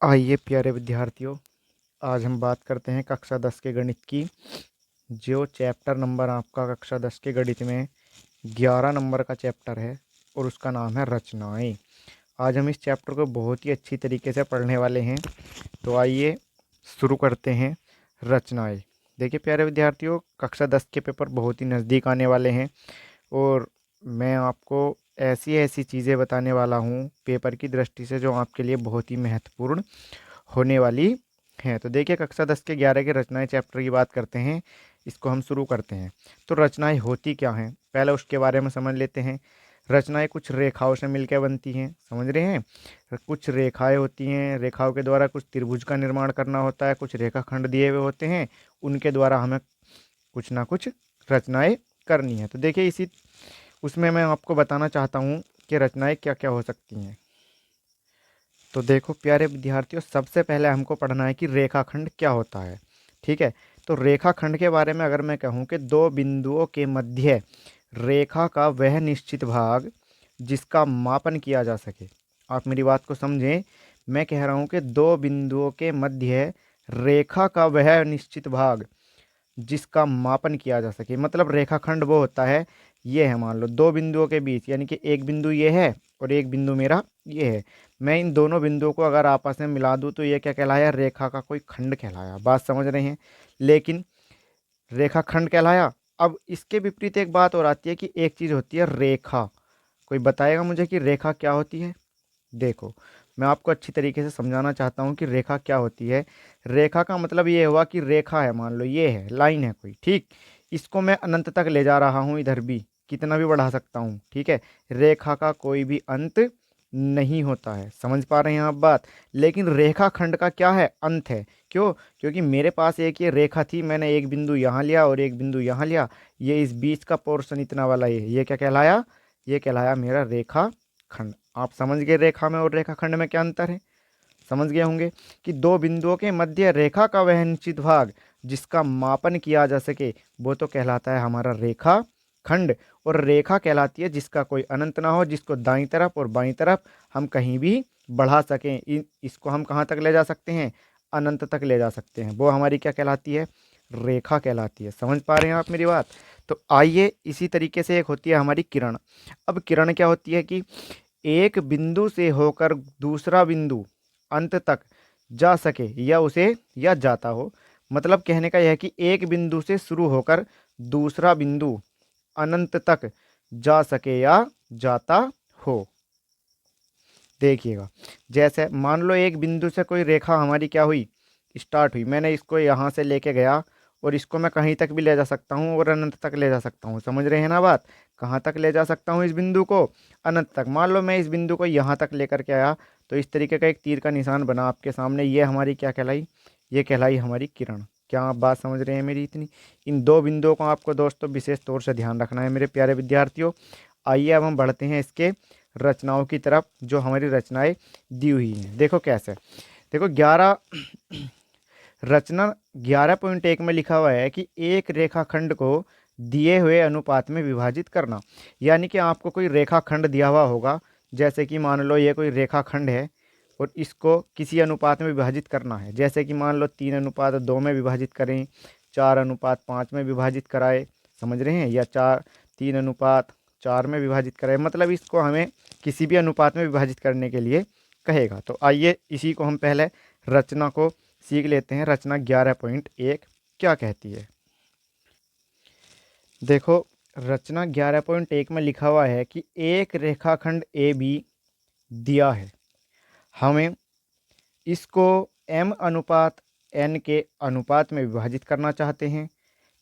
आइए प्यारे विद्यार्थियों, आज हम बात करते हैं कक्षा 10 के गणित की। जो चैप्टर नंबर आपका कक्षा 10 के गणित में 11 नंबर का चैप्टर है और उसका नाम है रचनाएं। आज हम इस चैप्टर को बहुत ही अच्छी तरीके से पढ़ने वाले हैं। तो आइए शुरू करते हैं। रचनाएं। देखिए प्यारे विद्यार्थियों, कक्षा 10 के पेपर बहुत ही नज़दीक आने वाले हैं और मैं आपको ऐसी ऐसी चीज़ें बताने वाला हूँ पेपर की दृष्टि से जो आपके लिए बहुत ही महत्वपूर्ण होने वाली हैं। तो देखिए कक्षा 10 के 11 के रचनाएं चैप्टर की बात करते हैं। इसको हम शुरू करते हैं। तो रचनाएं होती क्या हैं, पहले उसके बारे में समझ लेते हैं। रचनाएं कुछ रेखाओं से मिलकर बनती हैं, समझ रहे हैं। कुछ रेखाएं होती हैं, रेखाओं के द्वारा कुछ त्रिभुज का निर्माण करना होता है, कुछ रेखाखंड दिए हुए होते हैं, उनके द्वारा हमें कुछ ना कुछ रचनाएं करनी है। तो देखिए इसी उसमें मैं आपको बताना चाहता हूँ कि रचनाएं क्या क्या हो सकती हैं। तो देखो प्यारे विद्यार्थियों, सबसे पहले हमको पढ़ना है कि रेखाखंड क्या होता है। ठीक है। तो रेखाखंड के बारे में अगर मैं कहूँ कि दो बिंदुओं के मध्य रेखा का वह निश्चित भाग जिसका मापन किया जा सके। आप मेरी बात को समझें। मैं कह रहा हूँ कि दो बिंदुओं के मध्य रेखा का वह निश्चित भाग जिसका मापन किया जा सके। मतलब रेखाखंड वो होता है, ये है मान लो दो बिंदुओं के बीच, यानी कि एक बिंदु ये है और एक बिंदु मेरा ये है। मैं इन दोनों बिंदुओं को अगर आपस में मिला दूँ तो ये क्या कहलाया, रेखा का कोई खंड कहलाया। बात समझ रहे हैं। लेकिन रेखाखंड कहलाया। अब इसके विपरीत एक बात और आती है कि एक चीज़ होती है रेखा। कोई बताएगा मुझे कि रेखा क्या होती है। देखो, मैं आपको अच्छी तरीके से समझाना चाहता हूँ कि रेखा क्या होती है। रेखा का मतलब ये हुआ कि रेखा है, मान लो ये है, लाइन है कोई, ठीक। इसको मैं अनंत तक ले जा रहा हूँ, इधर भी कितना भी बढ़ा सकता हूँ, ठीक है। रेखा का कोई भी अंत नहीं होता है, समझ पा रहे हैं आप बात। लेकिन रेखा खंड का क्या है, अंत है। क्यों? क्योंकि मेरे पास एक ये रेखा थी, मैंने एक बिंदु यहाँ लिया और एक बिंदु यहाँ लिया, ये इस बीच का पोर्शन इतना वाला ये क्या कहलाया, ये कहलाया मेरा रेखा खंड। आप समझ गए रेखा में और रेखाखंड में क्या अंतर है, समझ गए होंगे कि दो बिंदुओं के मध्य रेखा का वह निश्चित भाग जिसका मापन किया जा सके वो तो कहलाता है हमारा रेखा खंड। और रेखा कहलाती है जिसका कोई अनंत ना हो, जिसको दाईं तरफ और बाईं तरफ हम कहीं भी बढ़ा सकें। इसको हम कहाँ तक ले जा सकते हैं, अनंत तक ले जा सकते हैं। वो हमारी क्या कहलाती है, रेखा कहलाती है। समझ पा रहे हैं आप मेरी बात। तो आइए इसी तरीके से एक होती है हमारी किरण। अब किरण क्या होती है कि एक बिंदु से होकर दूसरा बिंदु अंत तक जा सके या उसे या जाता हो। मतलब कहने का यह है कि एक बिंदु से शुरू होकर दूसरा बिंदु अनंत तक जा सके या जाता हो। देखिएगा, जैसे मान लो एक बिंदु से कोई रेखा हमारी क्या हुई, स्टार्ट हुई। मैंने इसको यहाँ से लेके गया और इसको मैं कहीं तक भी ले जा सकता हूँ और अनंत तक ले जा सकता हूँ। समझ रहे हैं ना बात। कहाँ तक ले जा सकता हूँ इस बिंदु को, अनंत तक। मान लो मैं इस बिंदु को यहाँ तक लेकर के आया तो इस तरीके का एक तीर का निशान बना आपके सामने, ये हमारी क्या कहलाई, ये कहलाई हमारी किरण। क्या आप बात समझ रहे हैं मेरी इतनी। इन दो बिंदुओं को आपको दोस्तों विशेष तौर से ध्यान रखना है मेरे प्यारे विद्यार्थियों। आइए अब हम बढ़ते हैं इसके रचनाओं की तरफ जो हमारी रचनाएं दी हुई हैं। देखो कैसे, देखो 11 रचना 11.1 में लिखा हुआ है कि एक रेखाखंड को दिए हुए अनुपात में विभाजित करना। यानी कि आपको कोई रेखाखंड दिया हुआ होगा, जैसे कि मान लो ये कोई रेखाखंड है और इसको किसी अनुपात में विभाजित करना है। जैसे कि मान लो 3:2 में विभाजित करें, 4:5 में विभाजित कराए, समझ रहे हैं, या 3:4 में विभाजित कराए। मतलब इसको हमें किसी भी अनुपात में विभाजित करने के लिए कहेगा। तो आइए इसी को हम पहले रचना को सीख लेते हैं। रचना 11.1 क्या कहती है। देखो, रचना 11.1 में लिखा हुआ है कि एक रेखाखंड ए बी दिया है, हमें इसको m/n के अनुपात में विभाजित करना चाहते हैं।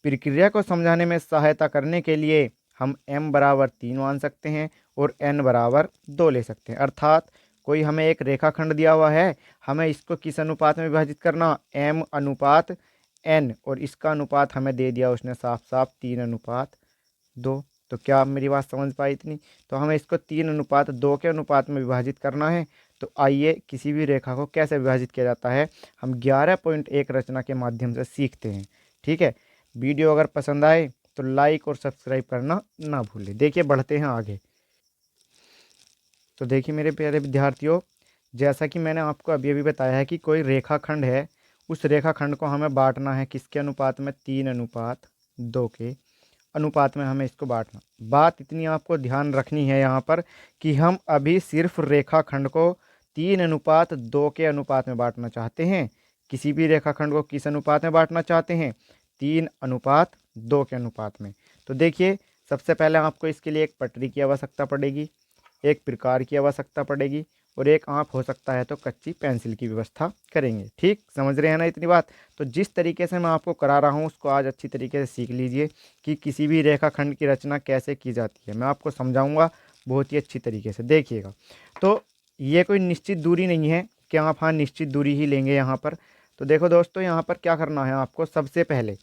प्रक्रिया को समझाने में सहायता करने के लिए हम m = 3 मान सकते हैं और n = 2 ले सकते हैं। अर्थात कोई हमें एक रेखाखंड दिया हुआ है, हमें इसको किस अनुपात में विभाजित करना, m/n, और इसका अनुपात हमें दे दिया उसने साफ साफ 3:2। तो क्या आप मेरी बात समझ पाए इतनी। तो हमें इसको 3:2 के अनुपात में विभाजित करना है। तो आइए किसी भी रेखा को कैसे विभाजित किया जाता है हम 11.1 रचना के माध्यम से सीखते हैं। ठीक है। वीडियो अगर पसंद आए तो लाइक और सब्सक्राइब करना ना भूलें। देखिए बढ़ते हैं आगे। तो देखिए मेरे प्यारे विद्यार्थियों, जैसा कि मैंने आपको अभी अभी बताया है कि कोई रेखाखंड है, उस रेखाखंड को हमें बांटना है किसके अनुपात में, 3:2 के अनुपात में हमें इसको बांटना। बात इतनी आपको ध्यान रखनी है यहाँ पर कि हम अभी सिर्फ रेखाखंड को 3:2 के अनुपात में बांटना चाहते हैं। किसी भी रेखाखंड को किस अनुपात में बांटना चाहते हैं, 3:2 के अनुपात में। तो देखिए, सबसे पहले आपको इसके लिए एक पटरी की आवश्यकता पड़ेगी, एक प्रकार की आवश्यकता पड़ेगी, और एक आप हो सकता है तो कच्ची पेंसिल की व्यवस्था करेंगे। ठीक समझ रहे हैं ना इतनी बात। तो जिस तरीके से मैं आपको करा रहा हूँ उसको आज अच्छी तरीके से सीख लीजिए कि किसी भी रेखाखंड की रचना कैसे की जाती है। मैं आपको समझाऊंगा बहुत ही अच्छी तरीके से, देखिएगा। तो ये कोई निश्चित दूरी नहीं है कि आप हाँ निश्चित दूरी ही लेंगे यहाँ पर। तो देखो दोस्तों, यहाँ पर क्या करना है आपको, सबसे पहले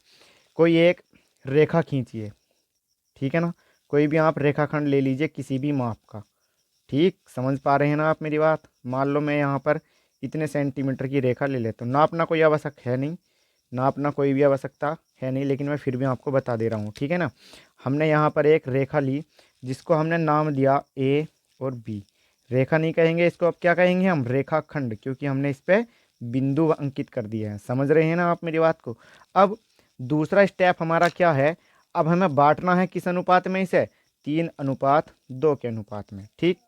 कोई एक रेखा खींचिए, ठीक है ना। कोई भी आप रेखाखंड ले लीजिए किसी भी माप का। ठीक समझ पा रहे हैं ना आप मेरी बात। मान लो मैं यहाँ पर इतने सेंटीमीटर की रेखा ले लेता हूँ, नापना कोई आवश्यक है नहीं, नापना कोई भी आवश्यकता है नहीं, लेकिन मैं फिर भी आपको बता दे रहा हूँ, ठीक है ना। हमने यहाँ पर एक रेखा ली जिसको हमने नाम दिया ए और बी। रेखा नहीं कहेंगे इसको, अब क्या कहेंगे हम, रेखाखंड, क्योंकि हमने इस पर बिंदु अंकित कर दिए हैं। समझ रहे हैं ना आप मेरी बात को। अब दूसरा स्टेप हमारा क्या है, अब हमें बांटना है किस अनुपात में इसे, 3:2 के अनुपात में। ठीक,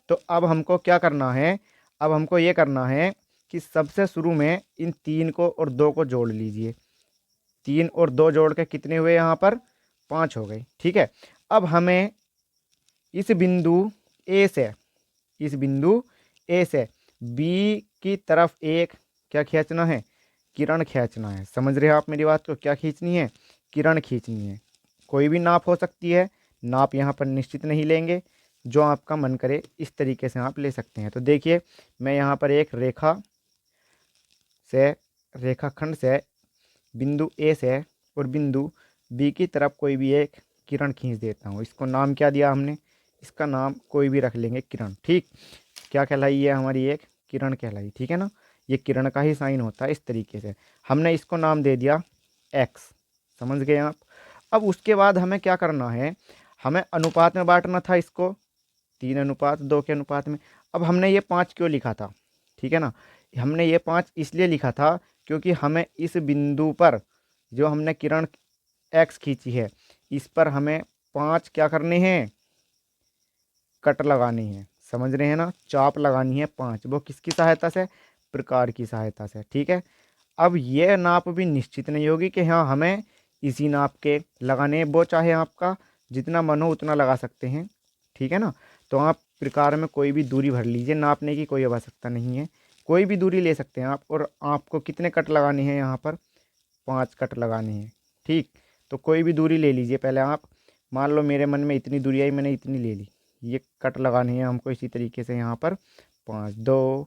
तो अब हमको क्या करना है, अब हमको ये करना है कि सबसे शुरू में इन 3 को और 2 को जोड़ लीजिए। 3 और 2 जोड़ के कितने हुए यहाँ पर, 5 हो गए। ठीक है, अब हमें इस बिंदु ए से, इस बिंदु ए से बी की तरफ एक क्या खींचना है, किरण खींचना है। समझ रहे हैं आप मेरी बात को, क्या खींचनी है, किरण खींचनी है। कोई भी नाप हो सकती है, नाप यहाँ पर निश्चित नहीं लेंगे, जो आपका मन करे इस तरीके से आप ले सकते हैं। तो देखिए, मैं यहाँ पर एक रेखाखंड से बिंदु ए से और बिंदु बी की तरफ कोई भी एक किरण खींच देता हूँ। इसको नाम क्या दिया हमने, इसका नाम कोई भी रख लेंगे, किरण। ठीक, क्या कहलाई, ये हमारी एक किरण कहलाई, ठीक है ना। ये किरण का ही साइन होता है इस तरीके से। हमने इसको नाम दे दिया एक्स, समझ गए आप। अब उसके बाद हमें क्या करना है, हमें अनुपात में बांटना था इसको, 3:2 के अनुपात में। अब हमने ये 5 क्यों लिखा था, ठीक है ना, हमने ये 5 इसलिए लिखा था क्योंकि हमें इस बिंदु पर जो हमने किरण एक्स खींची है, इस पर हमें 5 क्या करने हैं, कट लगानी है। समझ रहे हैं ना, चाप लगानी है 5। वो किसकी सहायता से, प्रकार की सहायता से। ठीक है, अब ये नाप भी निश्चित नहीं होगी कि हाँ हमें इसी नाप के लगाने हैं, वो चाहे आपका जितना मन हो उतना लगा सकते हैं, ठीक है ना। तो आप प्रकार में कोई भी दूरी भर लीजिए, नापने की कोई आवश्यकता नहीं है, कोई भी दूरी ले सकते हैं आप। और आपको कितने कट लगाने हैं यहाँ पर, 5 कट लगाने हैं। ठीक, तो कोई भी दूरी ले लीजिए पहले आप। मान लो मेरे मन में इतनी दूरी आई, मैंने इतनी ले ली। ये कट लगानी है हमको इसी तरीके से यहाँ पर 5, 2,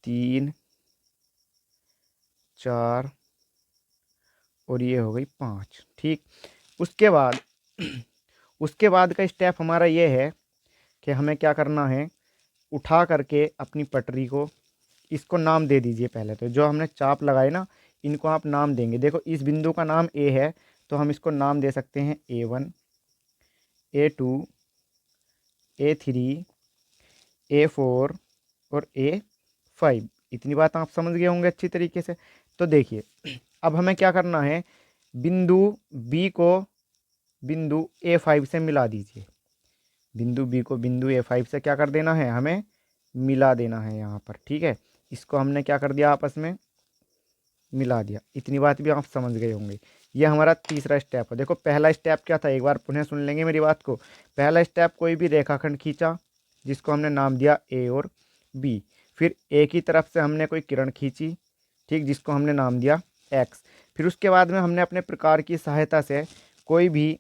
3, 4 और ये हो गई 5। ठीक, उसके बाद उसके बाद का स्टेप हमारा ये है कि हमें क्या करना है, उठा करके अपनी पटरी को, इसको नाम दे दीजिए पहले। तो जो हमने चाप लगाए ना, इनको आप नाम देंगे। देखो इस बिंदु का नाम ए है, तो हम इसको नाम दे सकते हैं A1, A2, A3, A4 और A5। इतनी बात आप समझ गए होंगे अच्छी तरीके से। तो देखिए, अब हमें क्या करना है, बिंदु बी को बिंदु A5 से मिला दीजिए। बिंदु बी को बिंदु A5 से क्या कर देना है, हमें मिला देना है यहाँ पर। ठीक है, इसको हमने क्या कर दिया, आपस में मिला दिया। इतनी बात भी आप समझ गए होंगे। ये हमारा तीसरा स्टेप है। देखो पहला स्टेप क्या था, एक बार पुनः सुन लेंगे मेरी बात को। पहला स्टेप, कोई भी रेखाखंड खींचा जिसको हमने नाम दिया ए और बी। फिर ए की तरफ से हमने कोई किरण खींची, ठीक, जिसको हमने नाम दिया एक्स। फिर उसके बाद में हमने अपने प्रकार की सहायता से कोई भी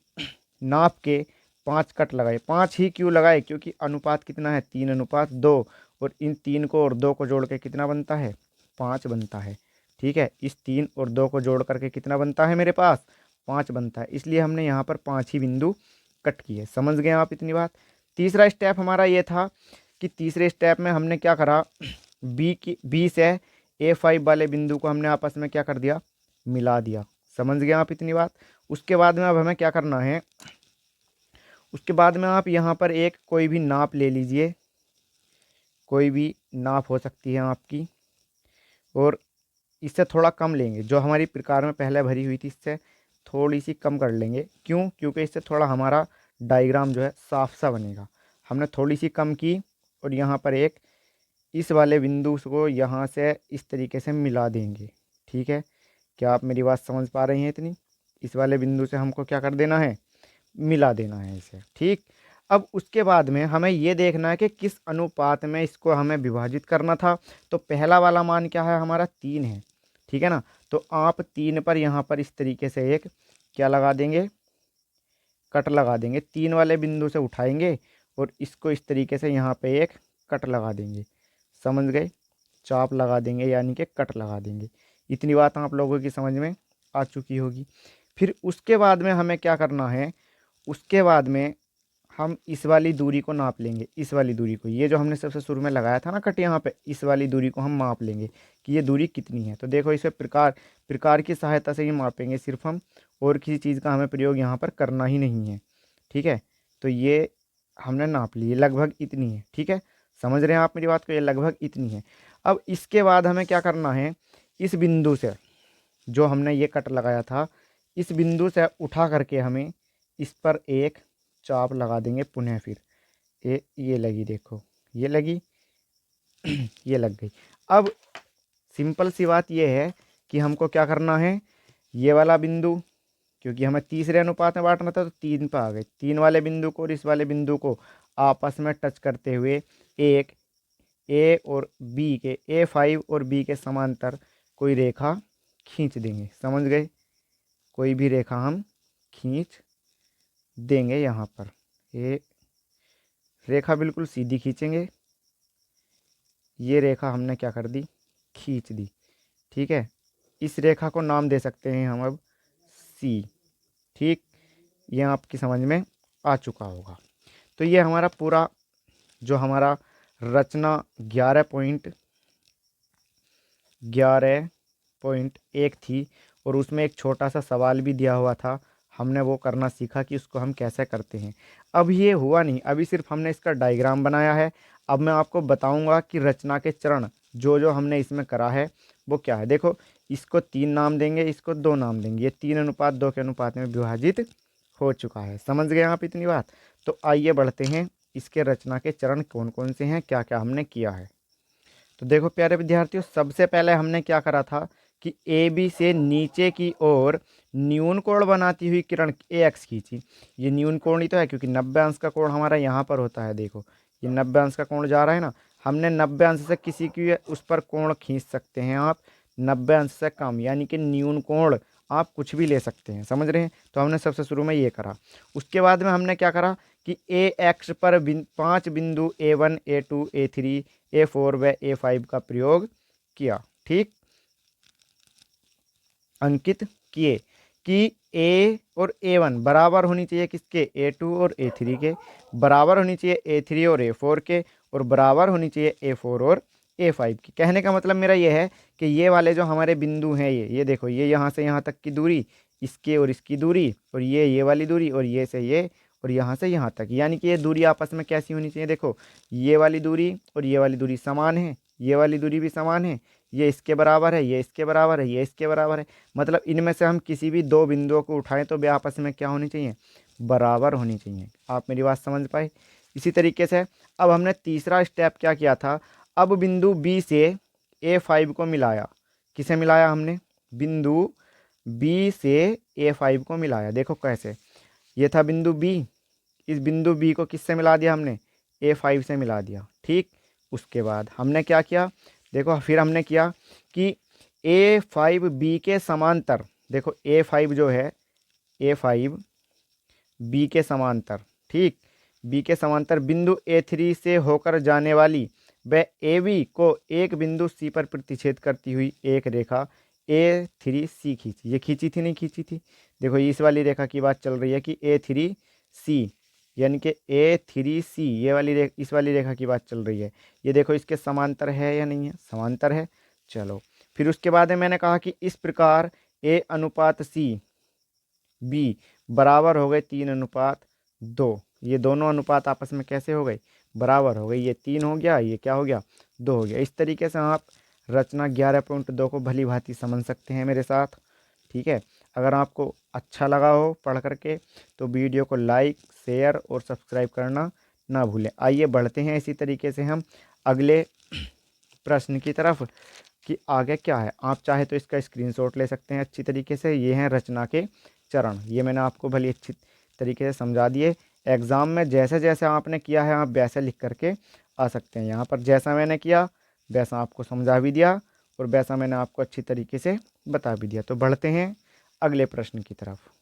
नाप के 5 कट लगाए। 5 ही क्यों लगाए, क्योंकि अनुपात कितना है, 3:2, और इन 3 को और 2 को जोड़ के कितना बनता है, 5 बनता है। ठीक है, इस 3 और 2 को जोड़ करके कितना बनता है मेरे पास, 5 बनता है। इसलिए हमने यहाँ पर 5 ही बिंदु कट किए। समझ गए आप इतनी बात। तीसरा स्टेप हमारा ये था कि तीसरे स्टेप में हमने क्या करा, बी से A5 वाले बिंदु को हमने आपस में क्या कर दिया, मिला दिया। समझ गए आप इतनी बात। उसके बाद में अब हमें क्या करना है, उसके बाद में आप यहाँ पर एक कोई भी नाप ले लीजिए, कोई भी नाप हो सकती है आपकी, और इससे थोड़ा कम लेंगे। जो हमारी प्रकार में पहले भरी हुई थी इससे थोड़ी सी कम कर लेंगे। क्यों? क्योंकि इससे थोड़ा हमारा डायग्राम जो है साफ सा बनेगा। हमने थोड़ी सी कम की और यहाँ पर एक इस वाले बिंदु को यहाँ से इस तरीके से मिला देंगे। ठीक है, क्या आप मेरी बात समझ पा रही हैं इतनी? इस वाले बिंदु से हमको क्या कर देना है? मिला देना है इसे। ठीक, अब उसके बाद में हमें ये देखना है कि किस अनुपात में इसको हमें विभाजित करना था। तो पहला वाला मान क्या है हमारा? 3 है। ठीक है ना? तो आप 3 पर यहाँ पर इस तरीके से एक क्या लगा देंगे? कट लगा देंगे। 3 वाले बिंदु से उठाएंगे और इसको इस तरीके से यहाँ पे एक कट लगा देंगे। समझ गए? चाप लगा देंगे यानी कि कट लगा देंगे। इतनी बात आप लोगों की समझ में आ चुकी होगी। फिर उसके बाद में हमें क्या करना है? उसके बाद में हम इस वाली दूरी को नाप लेंगे। इस वाली दूरी को, ये जो हमने सबसे शुरू में लगाया था ना कट यहाँ पे, इस वाली दूरी को हम माप लेंगे कि ये दूरी कितनी है। तो देखो इसे प्रकार की सहायता से ही मापेंगे सिर्फ हम, और किसी चीज़ का हमें प्रयोग यहाँ पर करना ही नहीं है। ठीक है, तो ये हमने नाप ली, लगभग इतनी है। ठीक है, समझ रहे हैं आप मेरी बात को? ये लगभग इतनी है। अब इसके बाद हमें क्या करना है? इस बिंदु से जो हमने ये कट लगाया था, इस बिंदु से उठा करके हमें इस पर एक चाप लगा देंगे पुनः। फिर ये लगी, देखो ये लगी ये लग गई। अब सिंपल सी बात ये है कि हमको क्या करना है? ये वाला बिंदु, क्योंकि हमें तीसरे अनुपात में बांटना था तो 3 पे आ गए। 3 वाले बिंदु को और इस वाले बिंदु को आपस में टच करते हुए एक ए और बी के, A5 और बी के समांतर कोई रेखा खींच देंगे। समझ गए? कोई भी रेखा हम खींच देंगे। यहाँ पर ये रेखा बिल्कुल सीधी खींचेंगे। ये रेखा हमने क्या कर दी? खींच दी। ठीक है, इस रेखा को नाम दे सकते हैं हम अब सी। ठीक, ये आपकी समझ में आ चुका होगा। तो ये हमारा पूरा जो हमारा रचना 11.1 थी, और उसमें एक छोटा सा सवाल भी दिया हुआ था। हमने वो करना सीखा कि उसको हम कैसे करते हैं। अब ये हुआ नहीं, अभी सिर्फ हमने इसका डायग्राम बनाया है। अब मैं आपको बताऊंगा कि रचना के चरण जो जो हमने इसमें करा है वो क्या है। देखो, इसको 3 नाम देंगे, इसको 2 नाम देंगे। ये 3:2 के अनुपात में विभाजित हो चुका है। समझ गए आप इतनी बात? तो आइए बढ़ते हैं, इसके रचना के चरण कौन कौन से हैं, क्या क्या हमने किया है। तो देखो प्यारे विद्यार्थियों, सबसे पहले हमने क्या करा था कि ए बी से नीचे की ओर न्यून कोण बनाती हुई किरण AX खींची। ये न्यून कोण ही तो है, क्योंकि 90 अंश का कोण हमारा यहाँ पर होता है। देखो ये 90 अंश का कोण जा रहा है ना, हमने 90 अंश से किसी की उस पर कोण खींच सकते हैं आप 90 अंश से कम, यानी कि न्यून कोण आप कुछ भी ले सकते हैं। समझ रहे हैं? तो हमने सबसे शुरू में ये करा। उसके बाद में हमने क्या करा कि AX पर 5 बिंदु A1 A2 A3 A4 व A5 का प्रयोग किया। ठीक, अंकित किए कि A और A1 बराबर होनी चाहिए किसके? A2 और A3 के, बराबर होनी चाहिए A3 और A4 के, और बराबर होनी चाहिए A4 और A5 की। कहने का मतलब मेरा ये है कि ये वाले जो हमारे बिंदु हैं, ये देखो, ये यहाँ से यहाँ तक की दूरी, इसके और इसकी दूरी, और ये वाली दूरी, और ये से ये, और यहाँ से यहाँ तक, यानी कि ये दूरी आपस में कैसी होनी चाहिए? देखो, ये वाली दूरी और ये वाली दूरी समान है, ये वाली दूरी भी समान है, ये इसके बराबर है, ये इसके बराबर है, ये इसके बराबर है। मतलब इनमें से हम किसी भी 2 बिंदुओं को उठाएं तो वे आपस में क्या होनी चाहिए? बराबर होनी चाहिए। आप मेरी बात समझ पाए? इसी तरीके से अब हमने तीसरा स्टेप क्या किया था? अब बिंदु बी से A5 को मिलाया। किसे मिलाया हमने? बिंदु बी से A5 को मिलाया। देखो कैसे, ये था बिंदु बी, इस बिंदु बी को किससे मिला दिया हमने? A5 से मिला दिया। ठीक, उसके बाद हमने क्या किया? देखो फिर हमने किया कि A5 बी के समांतर, देखो A5 जो है, A5 बी के समांतर, ठीक, बी के समांतर बिंदु A3 से होकर जाने वाली व AB को एक बिंदु C पर प्रतिच्छेद करती हुई एक रेखा A3C खींची। ये खींची थी नहीं खींची थी? देखो इस वाली रेखा की बात चल रही है कि A3C, यानी कि A3C, ये वाली इस वाली रेखा की बात चल रही है। ये देखो इसके समांतर है या नहीं है? समांतर है। चलो, फिर उसके बाद में मैंने कहा कि इस प्रकार A/C B बराबर हो गए 3:2। ये दोनों अनुपात आपस में कैसे हो गए? बराबर हो गई, ये 3 हो गया, ये क्या हो गया 2 हो गया। इस तरीके से आप रचना 11.2 को भली भांति समझ सकते हैं मेरे साथ। ठीक है, अगर आपको अच्छा लगा हो पढ़ करके तो वीडियो को लाइक, शेयर और सब्सक्राइब करना ना भूलें। आइए बढ़ते हैं इसी तरीके से हम अगले प्रश्न की तरफ कि आगे क्या है। आप चाहे तो इसका स्क्रीनशॉट ले सकते हैं अच्छी तरीके से। ये हैं रचना के चरण, ये मैंने आपको भली अच्छी तरीके से समझा दिए। एग्ज़ाम में जैसे जैसे आपने किया है आप वैसे लिख करके आ सकते हैं। यहाँ पर जैसा मैंने किया वैसा आपको समझा भी दिया और वैसा मैंने आपको अच्छी तरीके से बता भी दिया। तो बढ़ते हैं अगले प्रश्न की तरफ।